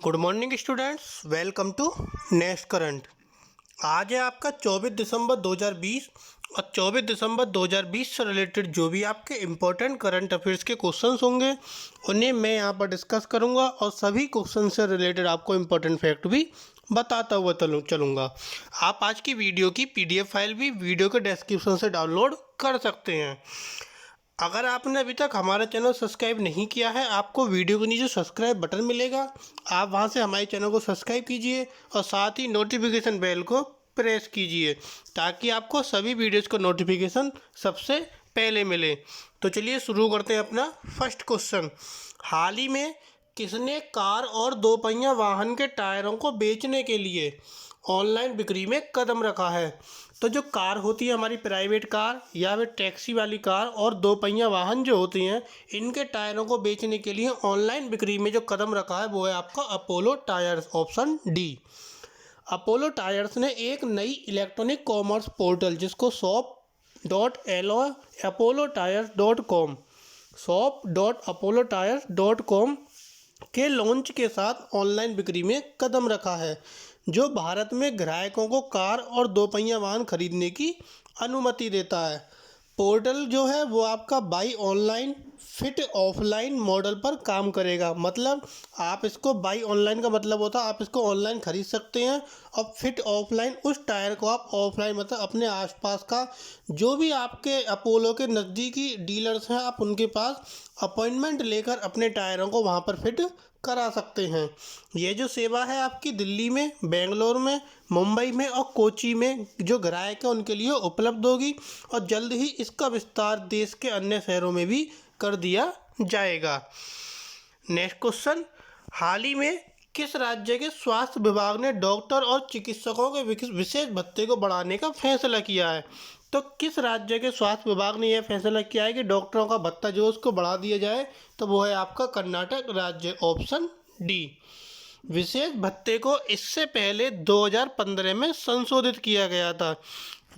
Good morning students, welcome to next current. आज है आपका 24 दिसंबर 2020 और 24 दिसंबर 2020 से रिलेटेड जो भी आपके इम्पोर्टेंट करंट अफेयर्स के क्वेश्चंस होंगे उन्हें मैं यहाँ पर डिस्कस करूँगा और सभी क्वेश्चन से रिलेटेड आपको इम्पोर्टेंट फैक्ट भी बताता हुआ चलूँगा। आप आज की वीडियो की PDF फाइल भी वीडियो के डिस्क्रिप्शन से डाउनलोड कर सकते हैं। अगर आपने अभी तक हमारा चैनल सब्सक्राइब नहीं किया है, आपको वीडियो के नीचे सब्सक्राइब बटन मिलेगा, आप वहां से हमारे चैनल को सब्सक्राइब कीजिए और साथ ही नोटिफिकेशन बेल को प्रेस कीजिए ताकि आपको सभी वीडियोज़ का नोटिफिकेशन सबसे पहले मिले। तो चलिए शुरू करते हैं अपना फर्स्ट क्वेश्चन। हाल ही में किसने कार और दो पहिया वाहन के टायरों को बेचने के लिए ऑनलाइन बिक्री में कदम रखा है? तो जो कार होती है हमारी प्राइवेट कार या फिर टैक्सी वाली कार और दो पहिया वाहन जो होती हैं, इनके टायरों को बेचने के लिए ऑनलाइन बिक्री में जो कदम रखा है वो है आपका Apollo tyres, option D. Apollo tyres ने एक नई इलेक्ट्रॉनिक कॉमर्स पोर्टल जिसको shop.apollotyres.com shop.apollotyres.com के लॉन्च के साथ ऑनलाइन बिक्री में कदम रखा है, जो भारत में ग्राहकों को कार और दोपहिया वाहन खरीदने की अनुमति देता है। पोर्टल जो है वो आपका by online fit offline model पर काम करेगा। मतलब आप इसको बाई ऑनलाइन का मतलब होता है आप इसको ऑनलाइन खरीद सकते हैं, और फिट ऑफलाइन उस टायर को आप ऑफलाइन मतलब अपने आसपास का जो भी आपके अपोलो के नज़दीकी डीलर्स हैं आप उनके पास अपॉइंटमेंट लेकर अपने टायरों को वहां पर फिट करा सकते हैं। ये जो सेवा है आपकी दिल्ली में, बेंगलोर में, मुंबई में और कोची में जो ग्राहक है उनके लिए उपलब्ध होगी, और जल्द ही इसका विस्तार देश के अन्य शहरों में भी कर दिया जाएगा। Next question. हाल ही में किस राज्य के स्वास्थ्य विभाग ने डॉक्टर और चिकित्सकों के विशेष भत्ते को बढ़ाने का फैसला किया है? तो किस राज्य के स्वास्थ्य विभाग ने यह फैसला किया है कि डॉक्टरों का भत्ता जो उसको बढ़ा दिया जाए? तो वो है आपका कर्नाटक राज्य, ऑप्शन डी। विशेष भत्ते को इससे पहले 2015 में संशोधित किया गया था।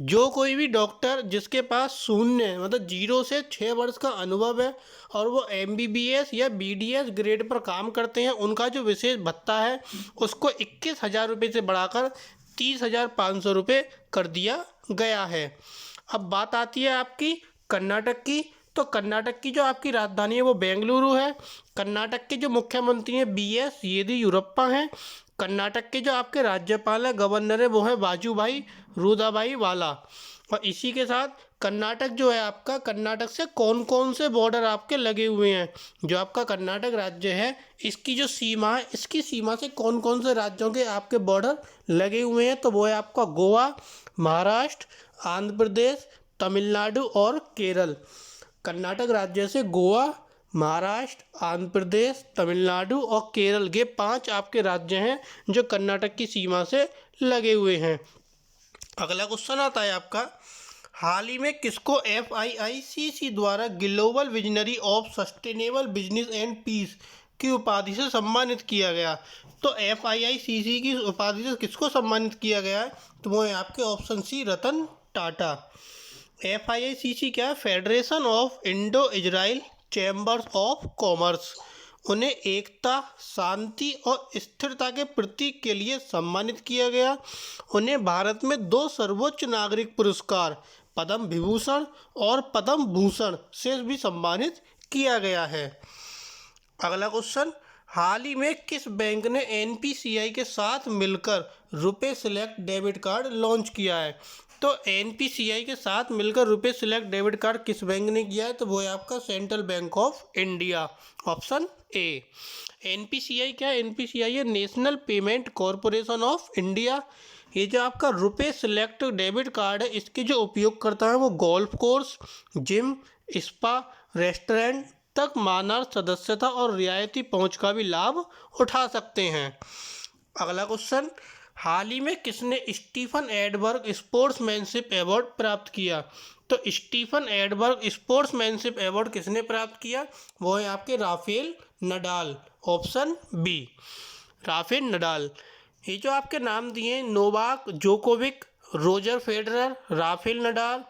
जो कोई भी डॉक्टर जिसके पास शून्य मतलब 0 से 6 वर्ष का अनुभव है और वो MBBS या BDS ग्रेड पर काम करते हैं, उनका जो विशेष भत्ता है उसको 21,000 रुपये से बढ़ाकर 30,500 रुपये कर दिया गया है। अब बात आती है आपकी कर्नाटक की। तो कर्नाटक की जो आपकी राजधानी है वो बेंगलुरु है। कर्नाटक के जो मुख्यमंत्री हैं BS येदियुरप्पा हैं। कर्नाटक के जो आपके राज्यपाल है, गवर्नर है, वो है वाजुभाई रुदाभाई वाला। और इसी के साथ कर्नाटक जो है आपका, कर्नाटक से कौन कौन से बॉर्डर आपके लगे हुए हैं? जो आपका कर्नाटक राज्य है इसकी जो सीमा है, इसकी सीमा से कौन कौन से राज्यों के आपके बॉर्डर लगे हुए हैं? तो वो है आपका गोवा, महाराष्ट्र, आंध्र प्रदेश, तमिलनाडु और केरल। कर्नाटक राज्य से गोवा, महाराष्ट्र, आंध्र प्रदेश, तमिलनाडु और केरल, ये 5 आपके राज्य हैं जो कर्नाटक की सीमा से लगे हुए हैं। अगला क्वेश्चन आता है आपका। हाल ही में किसको FIICC द्वारा global visionary of sustainable business and peace की उपाधि से सम्मानित किया गया? तो FIICC की उपाधि से किसको सम्मानित किया गया है? तो वो है आपके option C, Ratan Tata. FIICC क्या है? Federation of Indo Israel chambers of commerce. उन्हें एकता, शांति और स्थिरता के प्रतीक के लिए सम्मानित किया गया। उन्हें भारत में 2 सर्वोच्च नागरिक पुरस्कार पद्म विभूषण और पद्म भूषण से भी सम्मानित किया गया है। अगला क्वेश्चन। हाल ही में किस बैंक ने NPCI के साथ मिलकर RuPay select debit card launch किया है? तो NPCI के साथ मिलकर रुपे सिलेक्ट डेबिट कार्ड किस बैंक ने किया है? तो वो है आपका central bank of India, option A. NPCI क्या है? NPCI है national payment corporation of India. ये जो आपका रुपे सिलेक्ट डेबिट कार्ड है इसके जो उपयोगकर्ता हैं वो golf course, gym, spa, restaurant तक मानव सदस्यता और रियायती पहुंच का भी लाभ उठा सकते हैं। अगला क्वेश्चन। हाल ही में किसने स्टीफन एडबर्ग स्पोर्ट्समैनशिप अवार्ड प्राप्त किया? तो स्टीफन एडबर्ग स्पोर्ट्समैनशिप अवार्ड किसने प्राप्त किया? वो है आपके Rafael Nadal, option B, Rafael Nadal. ये जो आपके नाम दिए Novak Djokovic, Roger Federer, Rafael Nadal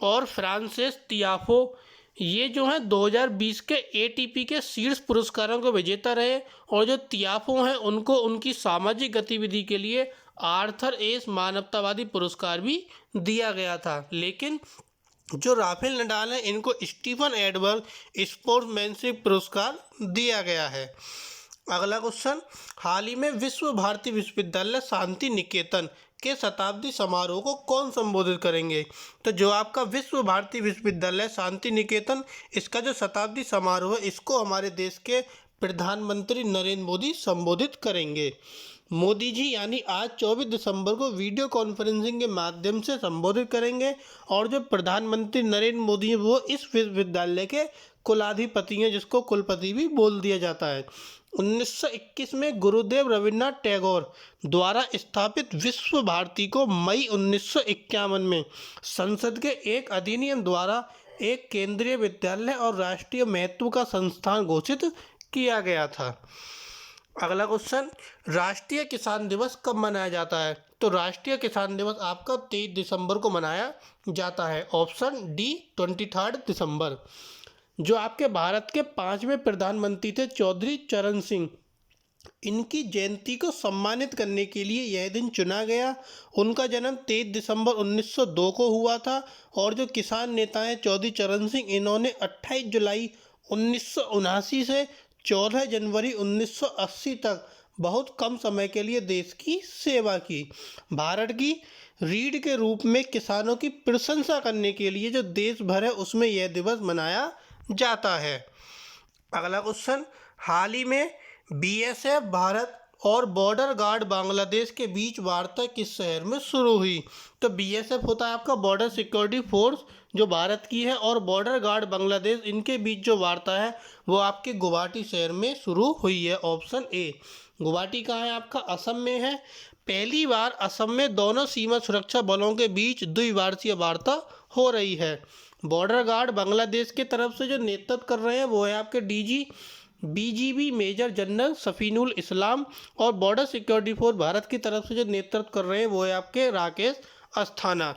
और फ्रांसिस तियाफो, ये जो है 2020 के एटीपी के शीर्ष पुरस्कारों के विजेता रहे और जो तियाफो हैं उनको उनकी सामाजिक गतिविधि के लिए आर्थर एस मानवतावादी पुरस्कार भी दिया गया था। लेकिन जो राफेल नडाल हैं इनको स्टीफन एडवर्ग स्पोर्ट्समैनशिप पुरस्कार दिया गया है। अगला क्वेश्चन, हाल ही में विश्व भारती विश्वविद्यालय शांति निकेतन के शताब्दी समारोह को कौन संबोधित करेंगे? तो जो आपका विश्व भारती विश्वविद्यालय शांति निकेतन, इसका जो शताब्दी समारोह है इसको हमारे देश के प्रधानमंत्री नरेंद्र मोदी संबोधित करेंगे। मोदी जी यानी आज 24 दिसंबर को वीडियो कॉन्फ्रेंसिंग के माध्यम से संबोधित करेंगे और जो प्रधानमंत्री नरेंद्र मोदी हैं वो इस विश्वविद्यालय के कुलाधिपति हैं, जिसको कुलपति भी बोल दिया जाता है। 1921 में गुरुदेव रविन्द्रनाथ टैगोर द्वारा स्थापित विश्व भारती को मई 1951 में संसद के एक अधिनियम द्वारा एक केंद्रीय विद्यालय और राष्ट्रीय महत्व का संस्थान घोषित किया गया था। अगला क्वेश्चन, राष्ट्रीय किसान दिवस कब मनाया जाता है? तो राष्ट्रीय किसान दिवस आपका 23 दिसंबर को मनाया जाता है। ऑप्शन डी 23 दिसंबर। जो आपके भारत के 5वें प्रधानमंत्री थे चौधरी चरण सिंह, इनकी जयंती को सम्मानित करने के लिए यह दिन चुना गया। उनका जन्म 23 दिसंबर 1902 को हुआ था और जो किसान नेता हैं चौधरी चरण सिंह, इन्होंने 28 जुलाई 1979 से 14 जनवरी 1980 तक बहुत कम समय के लिए देश की सेवा की। भारत की रीढ़ के रूप में किसानों की प्रशंसा करने के लिए जो देश भर है उसमें यह दिवस मनाया जाता है। अगला क्वेश्चन, हाल ही में बीएसएफ भारत और बॉर्डर गार्ड बांग्लादेश के बीच वार्ता किस शहर में शुरू हुई? तो बीएसएफ होता है आपका बॉर्डर सिक्योरिटी फोर्स जो भारत की है, और बॉर्डर गार्ड बांग्लादेश, इनके बीच जो वार्ता है वो आपके गुवाहाटी शहर में शुरू हुई है। Option A. गुवाहाटी कहाँ है आपका? असम में है। पहली बार असम में दोनों सीमा सुरक्षा बलों के बीच द्विवार्षीय वार्ता हो रही है। बॉर्डर गार्ड बांग्लादेश के तरफ से जो नेतृत्व कर रहे हैं वो है आपके बीजीबी मेजर जनरल सफीनुल इस्लाम, और बॉर्डर सिक्योरिटी फोर्स भारत की तरफ से जो नेतृत्व कर रहे हैं वो है आपके राकेश अस्थाना।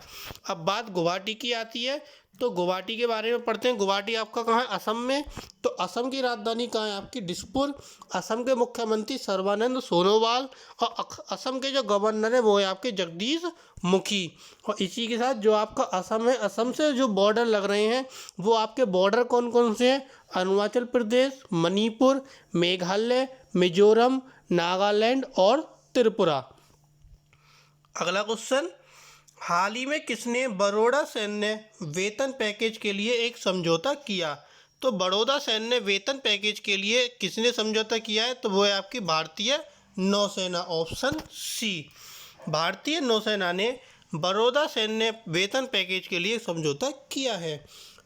अब बात गुवाहाटी की आती है, तो गुवाहाटी के बारे में पढ़ते हैं। गुवाहाटी आपका कहाँ है? असम में। तो असम की राजधानी कहाँ है आपकी? दिसपुर। असम के मुख्यमंत्री सर्बानंद सोनोवाल, और असम के जो गवर्नर है वो है आपके जगदीश मुखी। और इसी के साथ जो आपका असम है, असम से जो बॉर्डर लग रहे हैं वो आपके बॉर्डर कौन कौन से हैं? अरुणाचल प्रदेश, मणिपुर, मेघालय, मिजोरम, नागालैंड और त्रिपुरा। अगला क्वेश्चन, हाल ही में किसने बड़ौदा सैन्य वेतन पैकेज के लिए एक समझौता किया? तो बड़ौदा सैन्य वेतन पैकेज के लिए किसने समझौता किया है? तो वो है आपकी भारतीय नौसेना। Option C. भारतीय नौसेना ने बड़ौदा सैन्य वेतन पैकेज के लिए समझौता किया है।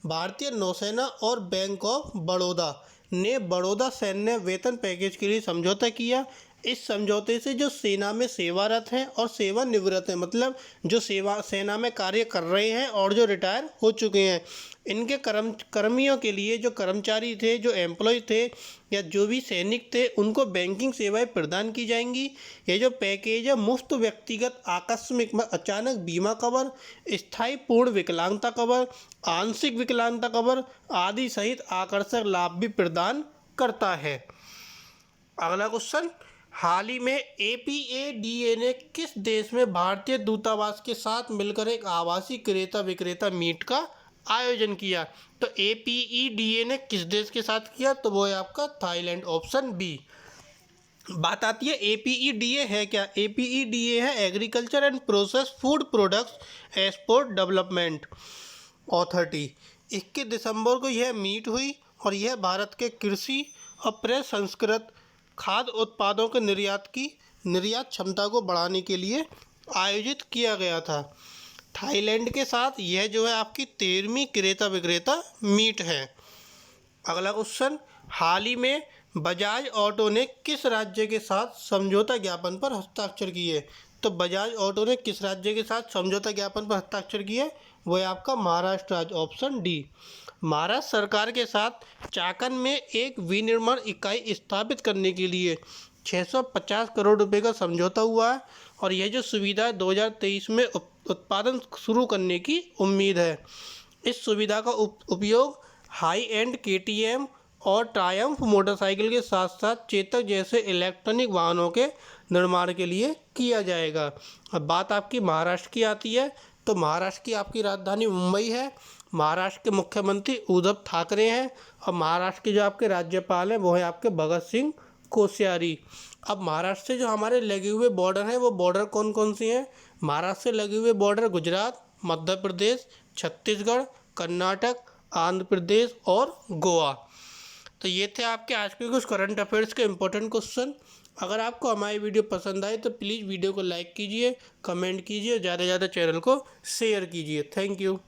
भारतीय नौसेना और बैंक ऑफ बड़ौदा ने बड़ौदा सैन्य वेतन पैकेज के लिए समझौता किया। इस समझौते से जो सेना में सेवारत हैं और सेवानिवृत्त हैं, मतलब जो सेना में कार्य कर रहे हैं और जो रिटायर हो चुके हैं, इनके कर्मियों के लिए, जो कर्मचारी थे, जो एम्प्लॉय थे या जो भी सैनिक थे, उनको बैंकिंग सेवाएं प्रदान की जाएंगी। ये जो पैकेज है मुफ्त व्यक्तिगत आकस्मिक अचानक बीमा कवर, स्थायी पूर्ण विकलांगता कवर, आंशिक विकलांगता कवर आदि सहित आकर्षक लाभ भी प्रदान करता है। अगला क्वेश्चन, हाल ही में APADA ने किस देश में भारतीय दूतावास के साथ मिलकर एक आभासी क्रेता विक्रेता मीट का आयोजन किया? तो APEDA ने किस देश के साथ किया? तो वो है आपका थाईलैंड। Option B. बात आती है APEDA है क्या? APEDA है agriculture and process food products export development authority. 21 दिसंबर को यह मीट हुई और यह भारत के कृषि और प्रसंस्कृत खाद्य उत्पादों के निर्यात क्षमता को बढ़ाने के लिए आयोजित किया गया था। थाईलैंड के साथ यह जो है आपकी 13वीं क्रेता विक्रेता मीट है। अगला क्वेश्चन, हाल ही में बजाज ऑटो ने किस राज्य के साथ समझौता ज्ञापन पर हस्ताक्षर किए? तो बजाज ऑटो ने किस राज्य के साथ समझौता ज्ञापन पर हस्ताक्षर किए? वो है आपका महाराष्ट्र राज्य। Option D. महाराष्ट्र सरकार के साथ चाकन में एक विनिर्माण इकाई स्थापित करने के लिए 650 करोड़ रुपए का समझौता हुआ है और यह जो सुविधा है 2023 में उत्पादन शुरू करने की उम्मीद है। इस सुविधा का उपयोग हाई एंड KTM और ट्रायम्फ मोटरसाइकिल के साथ साथ चेतक जैसे इलेक्ट्रॉनिक वाहनों के निर्माण के लिए किया जाएगा। अब बात आपकी महाराष्ट्र की आती है, तो महाराष्ट्र की आपकी राजधानी मुंबई है। महाराष्ट्र के मुख्यमंत्री उद्धव ठाकरे हैं और महाराष्ट्र के जो आपके राज्यपाल हैं वो है आपके भगत सिंह कोश्यारी। अब महाराष्ट्र से जो हमारे लगे हुए बॉर्डर हैं वो बॉर्डर कौन कौन से हैं? महाराष्ट्र से लगे हुए बॉर्डर गुजरात, मध्य प्रदेश, छत्तीसगढ़, कर्नाटक, आंध्र प्रदेश और गोवा। तो ये थे आपके आज के कुछ करंट अफेयर्स के इंपॉर्टेंट क्वेश्चन। अगर आपको हमारी वीडियो पसंद आए तो प्लीज़ वीडियो को लाइक कीजिए, कमेंट कीजिए और ज़्यादा से ज़्यादा चैनल को शेयर कीजिए। Thank you.